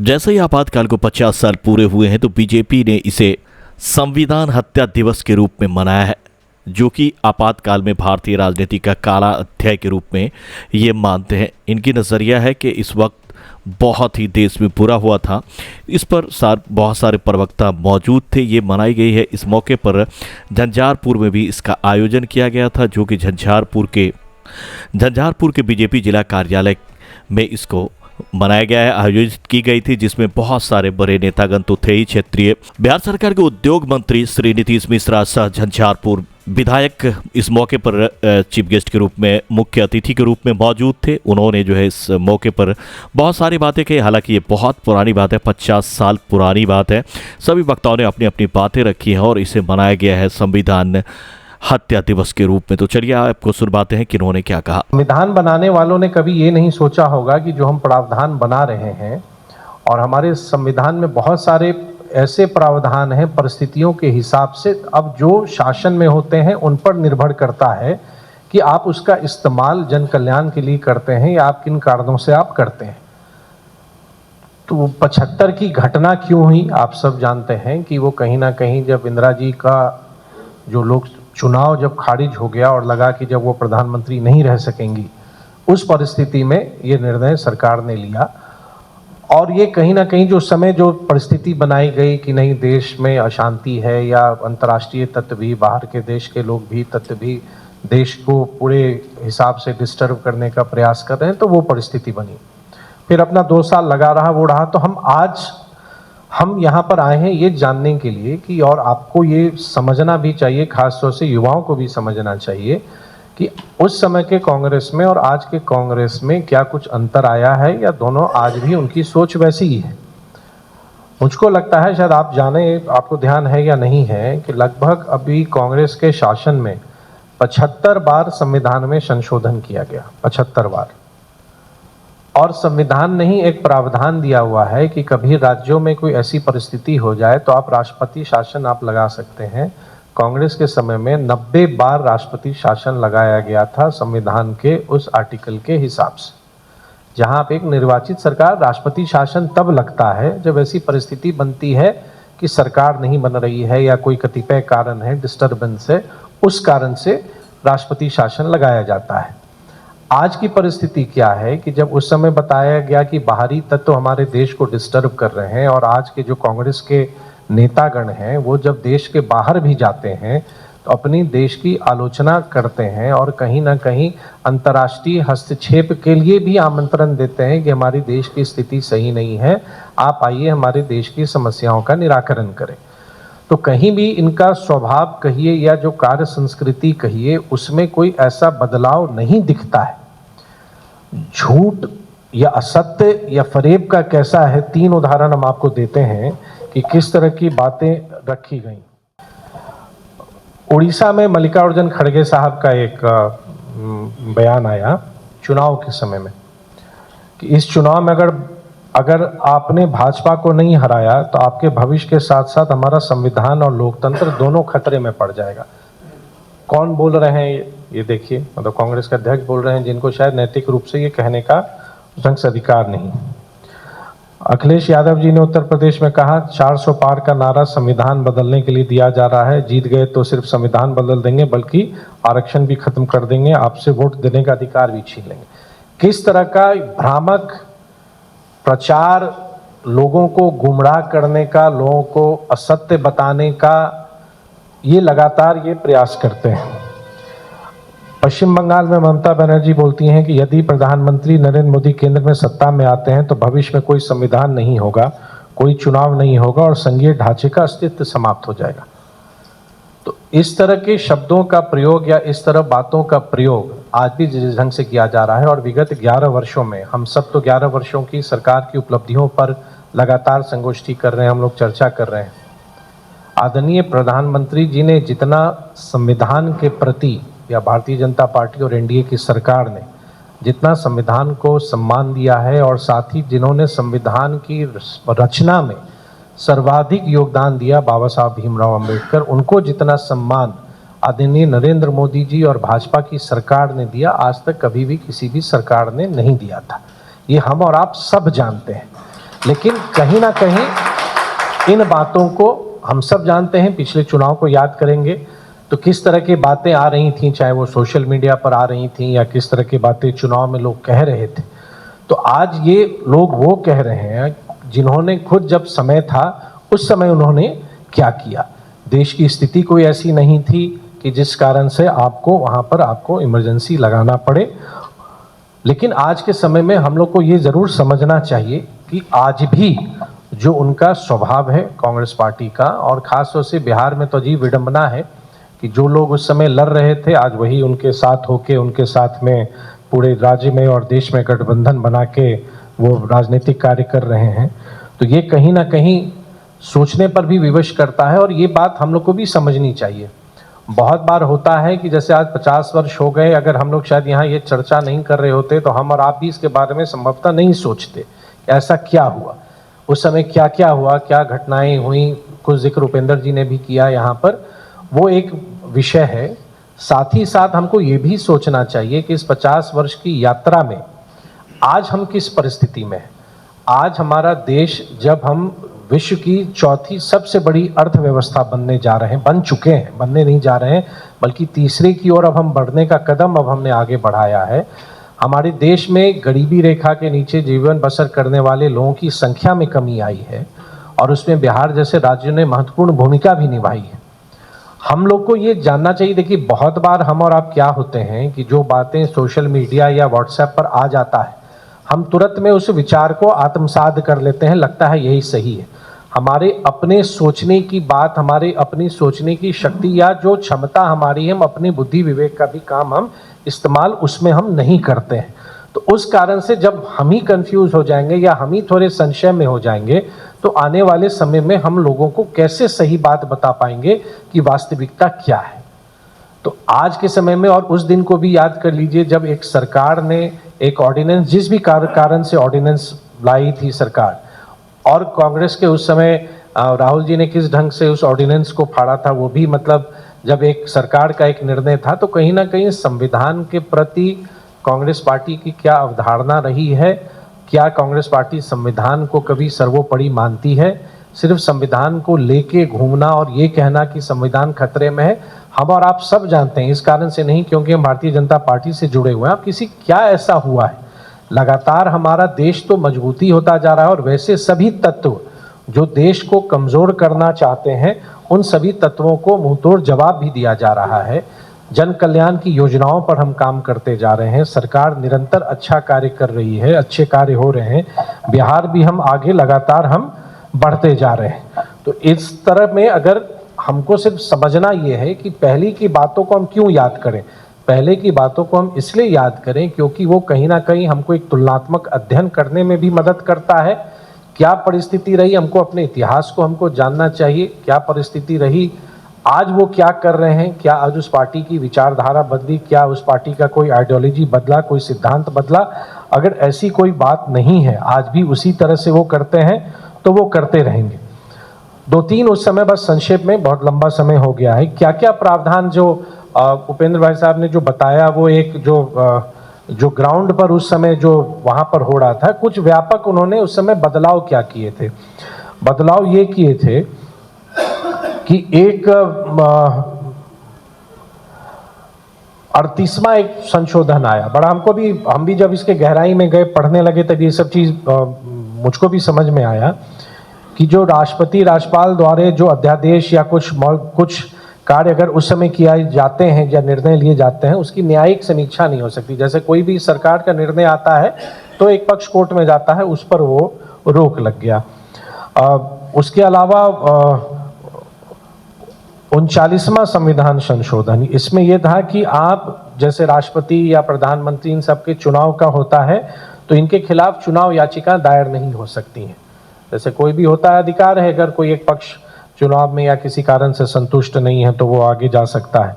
जैसे ही आपातकाल को 50 साल पूरे हुए हैं तो बीजेपी ने इसे संविधान हत्या दिवस के रूप में मनाया है, जो कि आपातकाल में भारतीय राजनीति का काला अध्याय के रूप में ये मानते हैं। इनकी नज़रिया है कि इस वक्त बहुत ही देश में बुरा हुआ था। इस पर बहुत सारे प्रवक्ता मौजूद थे। ये मनाई गई है। इस मौके पर झंझारपुर में भी इसका आयोजन किया गया था, जो कि झंझारपुर के बीजेपी जिला कार्यालय में इसको मनाया गया है, आयोजित की गई थी, जिसमें बहुत सारे बड़े नेतागण तो थे ही। क्षेत्रीय बिहार सरकार के उद्योग मंत्री श्री नीतीश मिश्रा सह झंझारपुर विधायक इस मौके पर चीफ गेस्ट के रूप में, मुख्य अतिथि के रूप में मौजूद थे। उन्होंने जो है इस मौके पर बहुत सारी बातें कही। हालांकि ये बहुत पुरानी बात है, 50 साल पुरानी बात है। सभी वक्ताओं ने अपनी अपनी बातें रखी हैं और इसे मनाया गया है संविधान हत्या दिवस के रूप में। तो चलिए आपको सुनवाते हैं कि इन्होंने क्या कहा। संविधान बनाने वालों ने कभी ये नहीं सोचा होगा कि जो हम प्रावधान बना रहे हैं, और हमारे संविधान में बहुत सारे ऐसे प्रावधान हैं परिस्थितियों के हिसाब से अब जो शासन में होते हैं उन पर निर्भर करता है कि आप उसका इस्तेमाल जन कल्याण के लिए करते हैं या आप किन कारणों से आप करते हैं। तो 75 की घटना क्यों हुई, आप सब जानते हैं कि वो कहीं ना कहीं जब इंदिरा जी का जो लोग चुनाव जब खारिज हो गया और लगा कि जब वो प्रधानमंत्री नहीं रह सकेंगी, उस परिस्थिति में ये निर्णय सरकार ने लिया। और ये कहीं ना कहीं जो समय जो परिस्थिति बनाई गई कि नहीं देश में अशांति है या अंतर्राष्ट्रीय तत्व भी, बाहर के देश के लोग भी तत्व भी देश को पूरे हिसाब से डिस्टर्ब करने का प्रयास कर रहे हैं, तो वो परिस्थिति बनी। फिर अपना 2 साल लगा रहा वो रहा। तो हम यहाँ पर आए हैं ये जानने के लिए कि, और आपको ये समझना भी चाहिए, खासतौर से युवाओं को भी समझना चाहिए कि उस समय के कांग्रेस में और आज के कांग्रेस में क्या कुछ अंतर आया है या दोनों आज भी उनकी सोच वैसी ही है। मुझको लगता है, शायद आप जाने, आपको ध्यान है या नहीं है, कि लगभग अभी कांग्रेस के शासन में 75 बार संविधान में संशोधन किया गया, 75 बार। और संविधान ने ही एक प्रावधान दिया हुआ है कि कभी राज्यों में कोई ऐसी परिस्थिति हो जाए तो आप राष्ट्रपति शासन आप लगा सकते हैं। कांग्रेस के समय में 90 बार राष्ट्रपति शासन लगाया गया था संविधान के उस आर्टिकल के हिसाब से, जहां आप एक निर्वाचित सरकार, राष्ट्रपति शासन तब लगता है जब ऐसी परिस्थिति बनती है कि सरकार नहीं बन रही है या कोई कतिपय कारण है, डिस्टर्बेंस है, उस कारण से राष्ट्रपति शासन लगाया जाता है। आज की परिस्थिति क्या है कि जब उस समय बताया गया कि बाहरी तत्व हमारे देश को डिस्टर्ब कर रहे हैं, और आज के जो कांग्रेस के नेतागण हैं वो जब देश के बाहर भी जाते हैं तो अपनी देश की आलोचना करते हैं और कहीं ना कहीं अंतर्राष्ट्रीय हस्तक्षेप के लिए भी आमंत्रण देते हैं कि हमारी देश की स्थिति सही नहीं है, आप आइए हमारे देश की समस्याओं का निराकरण करें। तो कहीं भी इनका स्वभाव कहिए या जो कार्य संस्कृति कहिए, उसमें कोई ऐसा बदलाव नहीं दिखता है। झूठ या असत्य या फरेब का कैसा है, 3 उदाहरण हम आपको देते हैं कि किस तरह की बातें रखी गई। उड़ीसा में मल्लिकार्जुन खड़गे साहब का एक बयान आया चुनाव के समय में कि इस चुनाव में अगर आपने भाजपा को नहीं हराया तो आपके भविष्य के साथ साथ हमारा संविधान और लोकतंत्र दोनों खतरे में पड़ जाएगा। कौन बोल रहे हैं ये देखिए, मतलब कांग्रेस के अध्यक्ष बोल रहे हैं, जिनको शायद नैतिक रूप से ये कहने का ढंग से अधिकार नहीं। अखिलेश यादव जी ने उत्तर प्रदेश में कहा 400 पार का नारा संविधान बदलने के लिए दिया जा रहा है, जीत गए तो सिर्फ संविधान बदल देंगे बल्कि आरक्षण भी खत्म कर देंगे, आपसे वोट देने का अधिकार भी छीन लेंगे। किस तरह का भ्रामक प्रचार, लोगों को गुमराह करने का, लोगों को असत्य बताने का, ये लगातार ये प्रयास करते हैं। पश्चिम बंगाल में ममता बनर्जी बोलती हैं कि यदि प्रधानमंत्री नरेंद्र मोदी केंद्र में सत्ता में आते हैं तो भविष्य में कोई संविधान नहीं होगा, कोई चुनाव नहीं होगा और संघीय ढांचे का अस्तित्व समाप्त हो जाएगा। तो इस तरह के शब्दों का प्रयोग या इस तरह बातों का प्रयोग आज भी जिस ढंग से किया जा रहा है, और विगत 11 वर्षों में हम सब तो 11 वर्षों की सरकार की उपलब्धियों पर लगातार संगोष्ठी कर रहे हैं, हम लोग चर्चा कर रहे हैं। आदरणीय प्रधानमंत्री जी ने जितना संविधान के प्रति, या भारतीय जनता पार्टी और एनडीए की सरकार ने जितना संविधान को सम्मान दिया है, और साथ ही जिन्होंने संविधान की रचना में सर्वाधिक योगदान दिया, बाबा साहब भीमराव अंबेडकर, उनको जितना सम्मान आदरणीय नरेंद्र मोदी जी और भाजपा की सरकार ने दिया, आज तक कभी भी किसी भी सरकार ने नहीं दिया था। ये हम और आप सब जानते हैं। लेकिन कहीं ना कहीं इन बातों को हम सब जानते हैं, पिछले चुनाव को याद करेंगे तो किस तरह की बातें आ रही थी, चाहे वो सोशल मीडिया पर आ रही थी या किस तरह की बातें चुनाव में लोग कह रहे थे। तो आज ये लोग वो कह रहे हैं जिन्होंने खुद जब समय था उस समय उन्होंने क्या किया। देश की स्थिति कोई ऐसी नहीं थी कि जिस कारण से आपको वहाँ पर आपको इमरजेंसी लगाना पड़े। लेकिन आज के समय में हम लोग को ये ज़रूर समझना चाहिए कि आज भी जो उनका स्वभाव है कांग्रेस पार्टी का, और ख़ास तौर से बिहार में तो अजीब विडंबना है कि जो लोग उस समय लड़ रहे थे आज वही उनके साथ होके उनके साथ में पूरे राज्य में और देश में गठबंधन बना के वो राजनीतिक कार्य कर रहे हैं। तो ये कहीं ना कहीं सोचने पर भी विवश करता है, और ये बात हम लोग को भी समझनी चाहिए। बहुत बार होता है कि जैसे आज 50 वर्ष हो गए, अगर हम लोग शायद यहाँ ये चर्चा नहीं कर रहे होते तो हम और आप भी इसके बारे में संभवतः नहीं सोचते ऐसा क्या हुआ, उस समय क्या क्या हुआ, क्या घटनाएं हुई। कुछ जिक्र उपेंद्र जी ने भी किया यहाँ पर, वो एक विषय है। साथ ही साथ हमको ये भी सोचना चाहिए कि इस 50 वर्ष की यात्रा में आज हम किस परिस्थिति में हैं। आज हमारा देश, जब हम विश्व की चौथी सबसे बड़ी अर्थव्यवस्था बनने जा रहे हैं, बन चुके हैं, बनने नहीं जा रहे हैं बल्कि तीसरे की ओर अब हम बढ़ने का कदम अब हमने आगे बढ़ाया है। हमारे देश में गरीबी रेखा के नीचे जीवन बसर करने वाले लोगों की संख्या में कमी आई है और उसमें बिहार जैसे राज्य ने महत्वपूर्ण भूमिका भी निभाई है। हम लोग को ये जानना चाहिए। देखिए, बहुत बार हम और आप क्या होते हैं कि जो बातें सोशल मीडिया या व्हाट्सएप पर आ जाता है हम तुरंत में उस विचार को आत्मसात कर लेते हैं, लगता है यही सही है। हमारे अपने सोचने की बात, हमारे अपनी सोचने की शक्ति या जो क्षमता हमारी है, हम अपनी बुद्धि विवेक का भी काम हम इस्तेमाल उसमें हम नहीं करते हैं। तो उस कारण से जब हम ही कंफ्यूज हो जाएंगे या हम ही थोड़े संशय में हो जाएंगे तो आने वाले समय में हम लोगों को कैसे सही बात बता पाएंगे कि वास्तविकता क्या है। तो आज के समय में, और उस दिन को भी याद कर लीजिए जब एक सरकार ने एक ऑर्डिनेंस, जिस भी कारण से ऑर्डिनेंस लाई थी सरकार, और कांग्रेस के उस समय राहुल जी ने किस ढंग से उस ऑर्डिनेंस को फाड़ा था, वो भी मतलब जब एक सरकार का एक निर्णय था तो कहीं ना कहीं संविधान के प्रति कांग्रेस पार्टी की क्या अवधारणा रही है। क्या कांग्रेस पार्टी संविधान को कभी सर्वोपरि मानती है? सिर्फ संविधान को लेके घूमना और ये कहना कि संविधान खतरे में है, हम और आप सब जानते हैं। इस कारण से नहीं क्योंकि हम भारतीय जनता पार्टी से जुड़े हुए हैं। अब किसी क्या ऐसा हुआ है, लगातार हमारा देश तो मजबूती होता जा रहा है और वैसे सभी तत्व जो देश को कमज़ोर करना चाहते हैं उन सभी तत्वों को मुंहतोड़ जवाब भी दिया जा रहा है। जन कल्याण की योजनाओं पर हम काम करते जा रहे हैं। सरकार निरंतर अच्छा कार्य कर रही है, अच्छे कार्य हो रहे हैं। बिहार भी हम आगे लगातार हम बढ़ते जा रहे हैं। तो इस तरह में अगर हमको सिर्फ समझना ये है कि पहले की बातों को हम क्यों याद करें, पहले की बातों को हम इसलिए याद करें क्योंकि वो कहीं ना कहीं हमको एक तुलनात्मक अध्ययन करने में भी मदद करता है। क्या परिस्थिति रही, हमको अपने इतिहास को हमको जानना चाहिए। क्या परिस्थिति रही, आज वो क्या कर रहे हैं, क्या आज उस पार्टी की विचारधारा बदली, क्या उस पार्टी का कोई आइडियोलॉजी बदला, कोई सिद्धांत बदला। अगर ऐसी कोई बात नहीं है, आज भी उसी तरह से वो करते हैं तो वो करते रहेंगे। 2-3 उस समय बस संक्षेप में, बहुत लंबा समय हो गया है। क्या क्या प्रावधान जो उपेंद्र भाई साहब ने जो बताया, वो एक जो ग्राउंड पर उस समय जो वहाँ पर हो रहा था, कुछ व्यापक उन्होंने उस समय बदलाव क्या किए थे। बदलाव ये किए थे कि एक 38वां एक संशोधन आया। बड़ा हमको भी, हम भी जब इसके गहराई में गए, पढ़ने लगे, तब ये सब चीज़ मुझको भी समझ में आया कि जो राष्ट्रपति राज्यपाल द्वारा जो अध्यादेश या कुछ कार्य अगर उस समय किया जाते हैं या निर्णय लिए जाते हैं, उसकी न्यायिक समीक्षा नहीं हो सकती। जैसे कोई भी सरकार का निर्णय आता है तो एक पक्ष कोर्ट में जाता है, उस पर वो रोक लग गया। उसके अलावा 39वां संविधान संशोधन, इसमें यह था कि आप जैसे राष्ट्रपति या प्रधानमंत्री इन सबके चुनाव का होता है तो इनके खिलाफ चुनाव याचिका दायर नहीं हो सकती हैं। जैसे कोई भी होता है अधिकार है, अगर कोई एक पक्ष चुनाव में या किसी कारण से संतुष्ट नहीं है तो वो आगे जा सकता है।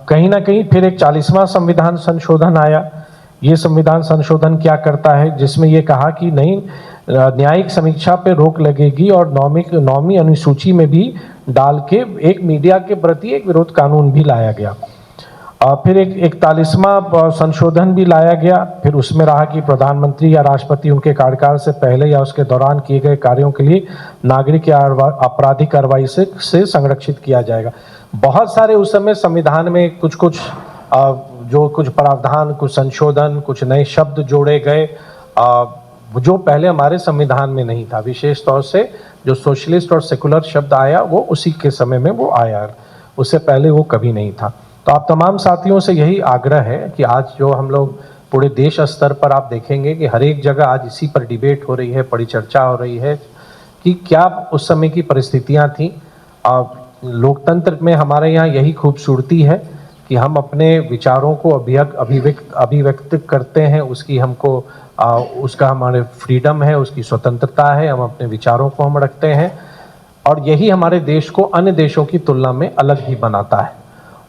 कहीं ना कहीं फिर एक 40वां संविधान संशोधन आया। ये संविधान संशोधन क्या करता है, जिसमें ये कहा कि नहीं, न्यायिक समीक्षा पे रोक लगेगी और 9वीं अनुसूची में भी डाल के एक मीडिया के प्रति एक विरोध कानून भी लाया गया। फिर एक 41वां संशोधन भी लाया गया। फिर उसमें रहा कि प्रधानमंत्री या राष्ट्रपति उनके कार्यकाल से पहले या उसके दौरान किए गए कार्यों के लिए नागरिक या आपराधिक कार्रवाई से संरक्षित किया जाएगा। बहुत सारे उस समय संविधान में कुछ प्रावधान, कुछ संशोधन, कुछ नए शब्द जोड़े गए जो पहले हमारे संविधान में नहीं था। विशेष तौर से जो सोशलिस्ट और सेकुलर शब्द आया वो उसी के समय में वो आया, उससे पहले वो कभी नहीं था। तो आप तमाम साथियों से यही आग्रह है कि आज जो हम लोग पूरे देश स्तर पर आप देखेंगे कि हर एक जगह आज इसी पर डिबेट हो रही है, परिचर्चा हो रही है कि क्या उस समय की परिस्थितियां थी। लोकतंत्र में हमारे यहाँ यही खूबसूरती है कि हम अपने विचारों को अभिव्यक्त करते हैं, उसका हमारे फ्रीडम है, उसकी स्वतंत्रता है, हम अपने विचारों को हम रखते हैं और यही हमारे देश को अन्य देशों की तुलना में अलग ही बनाता है।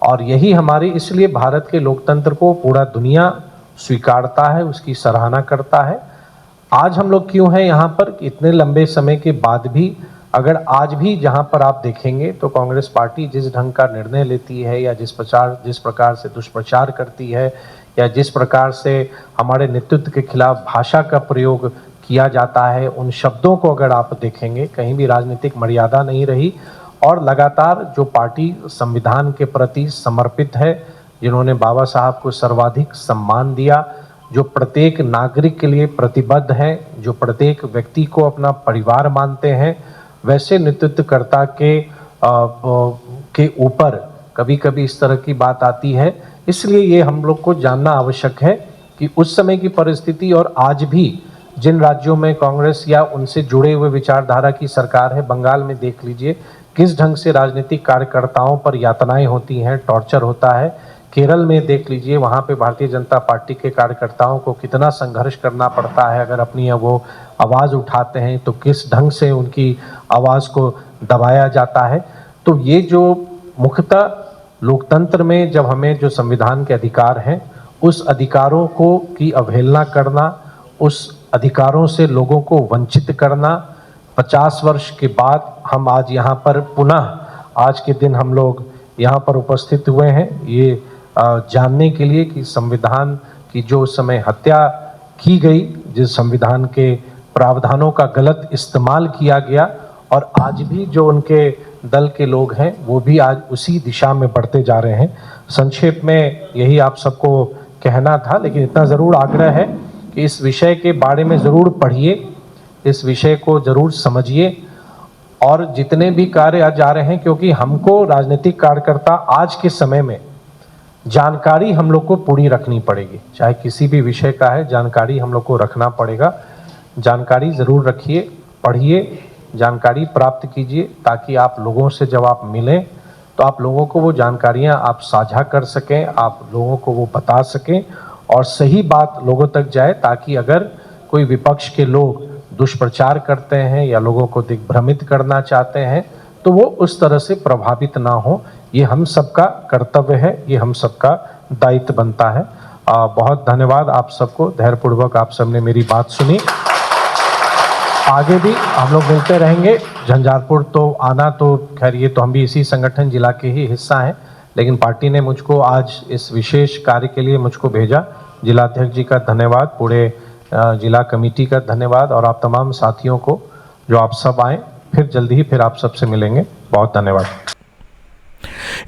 और यही हमारी, इसलिए भारत के लोकतंत्र को पूरा दुनिया स्वीकारता है, उसकी सराहना करता है। आज हम लोग क्यों हैं यहाँ पर, इतने लंबे समय के बाद भी अगर आज भी जहाँ पर आप देखेंगे तो कांग्रेस पार्टी जिस ढंग का निर्णय लेती है या जिस प्रकार से दुष्प्रचार करती है या जिस प्रकार से हमारे नेतृत्व के खिलाफ भाषा का प्रयोग किया जाता है, उन शब्दों को अगर आप देखेंगे कहीं भी राजनीतिक मर्यादा नहीं रही। और लगातार जो पार्टी संविधान के प्रति समर्पित है, जिन्होंने बाबा साहब को सर्वाधिक सम्मान दिया, जो प्रत्येक नागरिक के लिए प्रतिबद्ध हैं, जो प्रत्येक व्यक्ति को अपना परिवार मानते हैं, वैसे नेतृत्वकर्ता के ऊपर कभी कभी इस तरह की बात आती है। इसलिए ये हम लोग को जानना आवश्यक है कि उस समय की परिस्थिति और आज भी जिन राज्यों में कांग्रेस या उनसे जुड़े हुए विचारधारा की सरकार है, बंगाल में देख लीजिए किस ढंग से राजनीतिक कार्यकर्ताओं पर यातनाएं होती हैं, टॉर्चर होता है। केरल में देख लीजिए, वहाँ पे भारतीय जनता पार्टी के कार्यकर्ताओं को कितना संघर्ष करना पड़ता है, अगर अपनी वो आवाज़ उठाते हैं तो किस ढंग से उनकी आवाज़ को दबाया जाता है। तो ये जो मुख्यतः लोकतंत्र में जब हमें जो संविधान के अधिकार हैं, उस अधिकारों को की अवहेलना करना, उस अधिकारों से लोगों को वंचित करना, 50 वर्ष के बाद हम आज यहाँ पर पुनः आज के दिन हम लोग यहाँ पर उपस्थित हुए हैं ये जानने के लिए कि संविधान की जो समय हत्या की गई, जिस संविधान के प्रावधानों का गलत इस्तेमाल किया गया और आज भी जो उनके दल के लोग हैं वो भी आज उसी दिशा में बढ़ते जा रहे हैं। संक्षेप में यही आप सबको कहना था, लेकिन इतना ज़रूर आग्रह है कि इस विषय के बारे में ज़रूर पढ़िए, इस विषय को ज़रूर समझिए और जितने भी कार्य आज जा रहे हैं, क्योंकि हमको राजनीतिक कार्यकर्ता आज के समय में जानकारी हम लोग को पूरी रखनी पड़ेगी, चाहे किसी भी विषय का है, जानकारी हम लोग को रखना पड़ेगा। जानकारी ज़रूर रखिए, पढ़िए, जानकारी प्राप्त कीजिए ताकि आप लोगों से जब आप मिलें तो आप लोगों को वो जानकारियाँ आप साझा कर सकें, आप लोगों को वो बता सकें और सही बात लोगों तक जाए, ताकि अगर कोई विपक्ष के लोग दुष्प्रचार करते हैं या लोगों को दिग्भ्रमित करना चाहते हैं तो वो उस तरह से प्रभावित ना हो। ये हम सबका कर्तव्य है, ये हम सबका दायित्व बनता है। बहुत धन्यवाद आप सबको, धैर्यपूर्वक आप सबने मेरी बात सुनी। आगे भी हम लोग मिलते रहेंगे। झंझारपुर तो आना तो खैर ये तो हम भी इसी संगठन जिला के ही हिस्सा हैं, लेकिन पार्टी ने मुझको आज इस विशेष कार्य के लिए मुझको भेजा। जिलाध्यक्ष जी का धन्यवाद, पूरे जिला कमेटी का धन्यवाद और आप तमाम साथियों को जो आप सब आए। फिर जल्दी ही फिर आप सबसे मिलेंगे। बहुत धन्यवाद।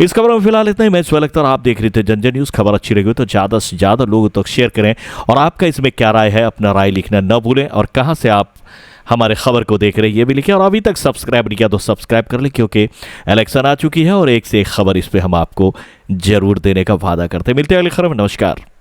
इस खबर में फिलहाल इतना ही। मैं स्व लखतर, आप देख रहे थे जनजन न्यूज़। खबर अच्छी लगी तो ज़्यादा से ज़्यादा लोगों तक शेयर करें और आपका इसमें क्या राय है, अपना राय लिखना न भूलें और कहां से आप हमारे खबर को देख रहे हैं ये भी लिखें। और अभी तक सब्सक्राइब नहीं किया तो सब्सक्राइब कर लें, क्योंकि इलेक्शन आ चुकी है और एक से एक खबर इस पर हम आपको जरूर देने का वादा करते हैं। मिलते हैं अगली खबर में। नमस्कार।